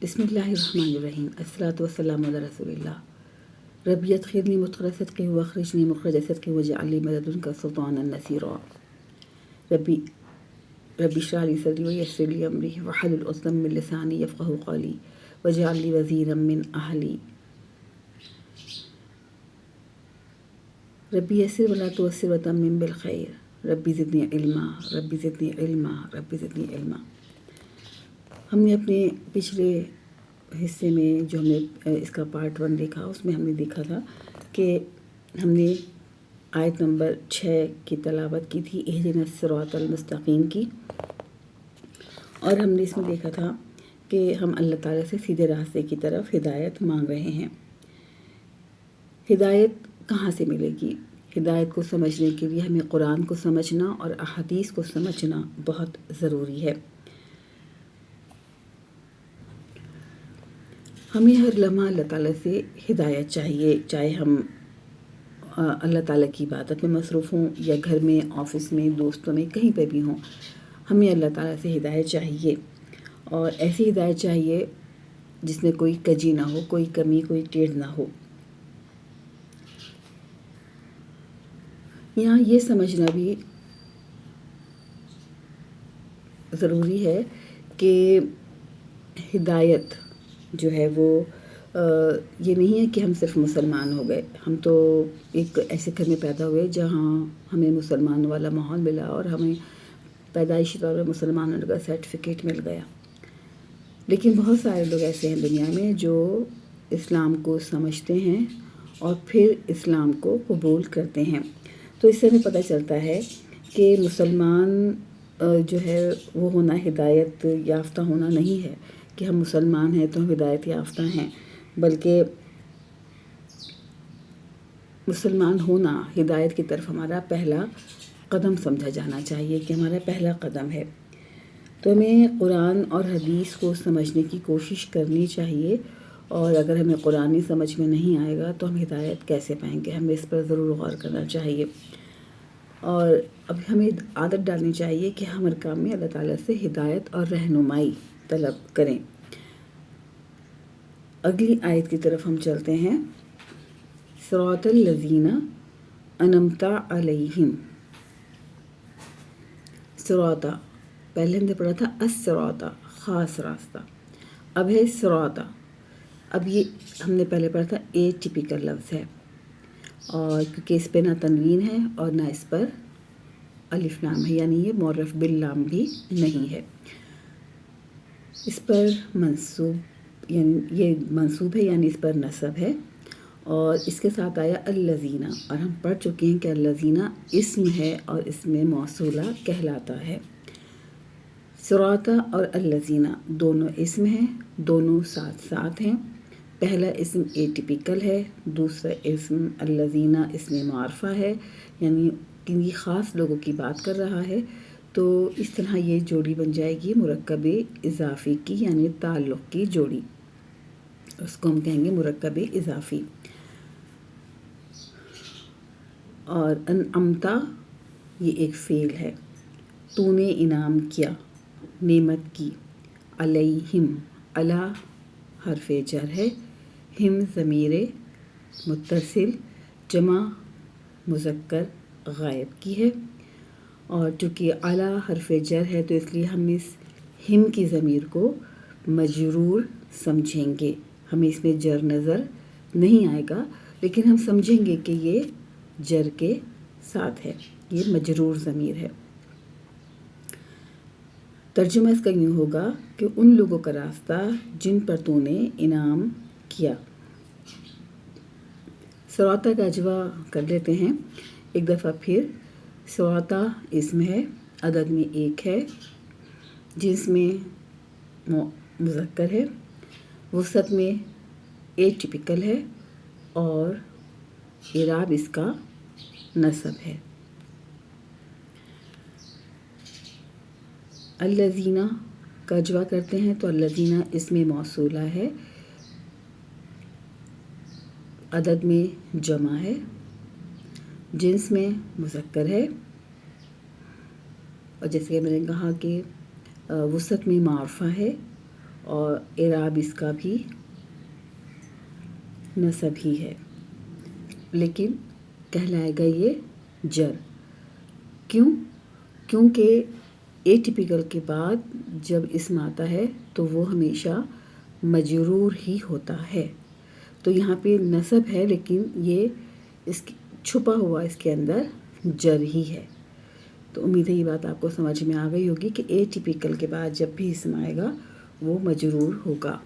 بسم اللہ الرحمن الرحیم، الصلاۃ والسلام علی رسول اللہ۔ رب ادخلنی مدخل صدق واخرجنی مخرج صدق واجعل لی من لدنک سلطانا نصیرا۔ رب اشرح لی صدری ویسر لی امری واحلل عقدۃ من لسانی یفقہوا قولی واجعل لی وزیرا من اہلی۔ رب یسر ولا تعسر وتمم بالخیر، رب زدنی علما، رب زدنی علما، رب زدنی علما۔ ہم نے اپنے پچھلے حصے میں جو ہم نے اس کا پارٹ 1 دیکھا، اس میں ہم نے دیکھا تھا کہ ہم نے آیت نمبر 6 کی تلاوت کی تھی، اہدنا الصراط المستقیم کی، اور ہم نے اس میں دیکھا تھا کہ ہم اللہ تعالیٰ سے سیدھے راستے کی طرف ہدایت مانگ رہے ہیں۔ ہدایت کہاں سے ملے گی؟ ہدایت کو سمجھنے کے لیے ہمیں قرآن کو سمجھنا اور احادیث کو سمجھنا بہت ضروری ہے۔ ہمیں ہر لمحہ اللہ تعالیٰ سے ہدایت چاہیے، چاہے ہم اللہ تعالیٰ کی عبادت میں مصروف ہوں یا گھر میں، آفس میں، دوستوں میں، کہیں پہ بھی ہوں، ہمیں اللہ تعالیٰ سے ہدایت چاہیے، اور ایسی ہدایت چاہیے جس میں کوئی کجی نہ ہو، کوئی کمی، کوئی ٹیڑھ نہ ہو۔ یہاں یہ سمجھنا بھی ضروری ہے کہ ہدایت جو ہے وہ یہ نہیں ہے کہ ہم صرف مسلمان ہو گئے۔ ہم تو ایک ایسے گھر میں پیدا ہوئے جہاں ہمیں مسلمان والا ماحول ملا اور ہمیں پیدائشی طور پر مسلمان ہونے کا سرٹیفکیٹ مل گیا، لیکن بہت سارے لوگ ایسے ہیں دنیا میں جو اسلام کو سمجھتے ہیں اور پھر اسلام کو قبول کرتے ہیں۔ تو اس سے ہمیں پتہ چلتا ہے کہ مسلمان جو ہے وہ ہونا ہدایت یافتہ ہونا نہیں ہے کہ ہم مسلمان ہیں تو ہم ہدایت یافتہ ہیں، بلکہ مسلمان ہونا ہدایت کی طرف ہمارا پہلا قدم سمجھا جانا چاہیے کہ ہمارا پہلا قدم ہے۔ تو ہمیں قرآن اور حدیث کو سمجھنے کی کوشش کرنی چاہیے، اور اگر ہمیں قرآن ہی سمجھ میں نہیں آئے گا تو ہم ہدایت کیسے پائیں گے؟ ہمیں اس پر ضرور غور کرنا چاہیے، اور اب ہمیں عادت ڈالنی چاہیے کہ ہم ہر کام میں اللہ تعالیٰ سے ہدایت اور رہنمائی طلب کریں۔ اگلی آیت کی طرف ہم چلتے ہیں۔ صراط الذین انعمت علیہم۔ صراط، پہلے ہم نے پڑھا تھا الصراط، خاص راستہ، اب ہے صراط۔ اب یہ ہم نے پہلے پڑھا تھا اے ٹیپیکل لفظ ہے، اور کیونکہ اس پہ نہ تنوین ہے اور نہ اس پر الف لام ہے، یعنی یہ معرف باللام بھی نہیں ہے، اس پر منصوب، یعنی یہ منصوب ہے، یعنی اس پر نصب ہے، اور اس کے ساتھ آیا الذین، اور ہم پڑھ چکے ہیں کہ الذین اسم ہے اور اس میں موصولہ کہلاتا ہے۔ صراط اور الذین دونوں اسم ہیں، دونوں ساتھ ساتھ ہیں۔ پہلا اسم اے ٹیپیکل ہے، دوسرا اسم الذین اسم معرفہ ہے، یعنی کنی خاص لوگوں کی بات کر رہا ہے، تو اس طرح یہ جوڑی بن جائے گی مرکب اضافی کی، یعنی تعلق کی جوڑی، اس کو ہم کہیں گے مرکب اضافی۔ اور انعمتا یہ ایک فعل ہے، تو نے انعام کیا، نعمت کی، علیہم، علی حرف جر ہے، ہم ضمیر متصل جمع مذکر غائب کی ہے، اور چونکہ علی حرف جر ہے تو اس لیے ہم اس ہم کی ضمیر کو مجرور سمجھیں گے۔ ہمیں اس میں جر نظر نہیں آئے گا، لیکن ہم سمجھیں گے کہ یہ جر کے ساتھ ہے، یہ مجرور ضمیر ہے۔ ترجمہ اس کا یوں ہوگا کہ ان لوگوں کا راستہ جن پر تو نے انعام کیا۔ صراط کا اجوا کر لیتے ہیں ایک دفعہ پھر۔ صراط اسم ہے، عدد میں ایک ہے، جنس میں مذکر ہے، وسعت میں اے ٹیپیکل ہے، اور اعراب اس کا نصب ہے۔ الذین کا اجوا کرتے ہیں تو الذین اسم موصولہ ہے، عدد میں جمع ہے، جنس میں مذکر ہے، اور جیسے کہ میں نے کہا کہ وسعت میں معرفہ ہے، اور اعراب اس کا بھی نصب ہی ہے، لیکن کہلائے گا یہ جر۔ کیونکہ اے ٹیپیکل کے بعد جب اسم آتا ہے تو وہ ہمیشہ مجرور ہی ہوتا ہے، تو یہاں پہ نصب ہے لیکن یہ اس کی چھپا ہوا اس کے اندر جر ہی ہے۔ تو امید ہے یہ بات آپ کو سمجھ میں آ گئی ہوگی کہ اے ٹیپیکل کے بعد جب بھی اسم آئے گا وہ مجرور ہوگا۔